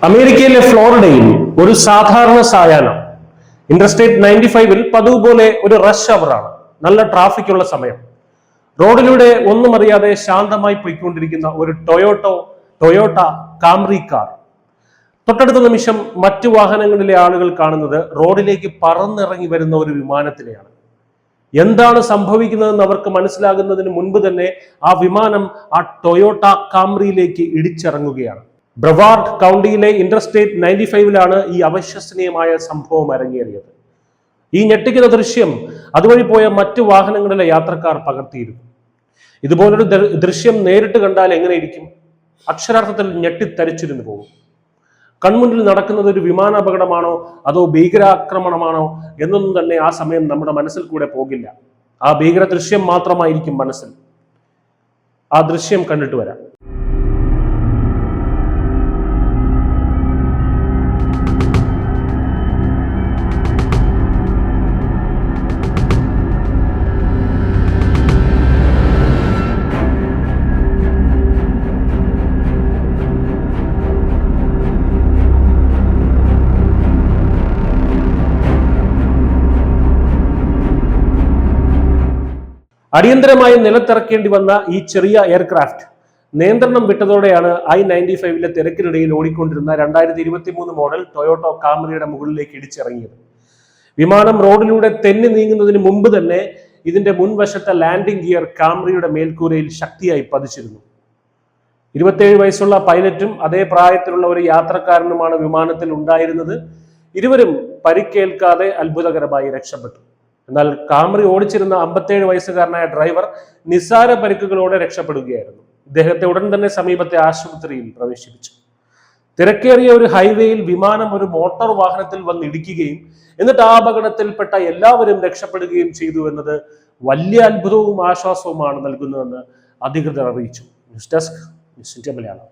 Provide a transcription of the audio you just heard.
അമേരിക്കയിലെ ഫ്ലോറിഡയിൽ ഒരു സാധാരണ സായാഹ്നം ഇന്റർസ്റ്റേറ്റ് 95-ൽ പതിവ് പോലെ ഒരു റഷ് അവറാണ്. നല്ല ട്രാഫിക് ഉള്ള സമയം. റോഡിലൂടെ ഒന്നും അറിയാതെ ശാന്തമായി പോയിക്കൊണ്ടിരിക്കുന്ന ഒരു ടൊയോട്ട കാംറി കാർ. തൊട്ടടുത്ത നിമിഷം മറ്റു വാഹനങ്ങളിലെ ആളുകൾ കാണുന്നത് റോഡിലേക്ക് പറന്നിറങ്ങി വരുന്ന ഒരു വിമാനത്തിനെയാണ്. എന്താണ് സംഭവിക്കുന്നതെന്ന് അവർക്ക് മനസ്സിലാകുന്നതിന് മുൻപ് തന്നെ ആ വിമാനം ആ ടൊയോട്ട കാംറിയിലേക്ക് ഇടിച്ചിറങ്ങുകയാണ്. ബ്രവാർഡ് കൗണ്ടിയിലെ ഇന്റർസ്റ്റേറ്റ് 95-ലാണ് ഈ അവിശ്വസനീയമായ സംഭവം അരങ്ങേറിയത്. ഈ ഞെട്ടിക്കുന്ന ദൃശ്യം അതുവഴി പോയ മറ്റു വാഹനങ്ങളിലെ യാത്രക്കാർ പകർത്തിയിരുന്നു. ഇതുപോലൊരു ദൃശ്യം നേരിട്ട് കണ്ടാൽ എങ്ങനെയിരിക്കും? അക്ഷരാർത്ഥത്തിൽ ഞെട്ടിത്തരിച്ചിരുന്നു പോകും. കൺമുന്നിൽ നടക്കുന്നത് ഒരു വിമാനാപകടമാണോ അതോ ഭീകരാക്രമണമാണോ എന്നൊന്നും തന്നെ ആ സമയം നമ്മുടെ മനസ്സിൽ കൂടെ പോകില്ല. ആ ഭീകര ദൃശ്യം മാത്രമായിരിക്കും മനസ്സിൽ. ആ ദൃശ്യം കണ്ടിട്ട് വരാം. അടിയന്തരമായി നിലത്തിറക്കേണ്ടി വന്ന ഈ ചെറിയ എയർക്രാഫ്റ്റ് നിയന്ത്രണം വിട്ടതോടെയാണ് I-95-ലെ തിരക്കിനിടയിൽ ഓടിക്കൊണ്ടിരുന്ന 2023 മോഡൽ ടൊയോട്ടോ കാംറിയുടെ മുകളിലേക്ക് ഇടിച്ചിറങ്ങിയത്. വിമാനം റോഡിലൂടെ തെന്നി നീങ്ങുന്നതിന് മുമ്പ് തന്നെ ഇതിന്റെ മുൻവശത്തെ ലാൻഡിംഗ് ഗിയർ കാംറിയുടെ മേൽക്കൂരയിൽ ശക്തിയായി പതിച്ചിരുന്നു. 27 വയസ്സുള്ള പൈലറ്റും അതേ പ്രായത്തിലുള്ള ഒരു യാത്രക്കാരനുമാണ് വിമാനത്തിൽ ഉണ്ടായിരുന്നത്. ഇരുവരും പരിക്കേൽക്കാതെ അത്ഭുതകരമായി രക്ഷപ്പെട്ടു. എന്നാൽ കാംറി ഓടിച്ചിരുന്ന 57 വയസ്സുകാരനായ ഡ്രൈവർ നിസ്സാര പരിക്കുകളോടെ രക്ഷപ്പെടുകയായിരുന്നു. ഇദ്ദേഹത്തെ ഉടൻ തന്നെ സമീപത്തെ ആശുപത്രിയിൽ പ്രവേശിപ്പിച്ചു. തിരക്കേറിയ ഒരു ഹൈവേയിൽ വിമാനം ഒരു മോട്ടോർ വാഹനത്തിൽ വന്നിടിക്കുകയും എന്നിട്ട് ആ അപകടത്തിൽപ്പെട്ട എല്ലാവരും രക്ഷപ്പെടുകയും ചെയ്തു എന്നത് വലിയ അത്ഭുതവും ആശ്വാസവുമാണ് നൽകുന്നതെന്ന് അധികൃതർ അറിയിച്ചു. News desk, news India Malayalam.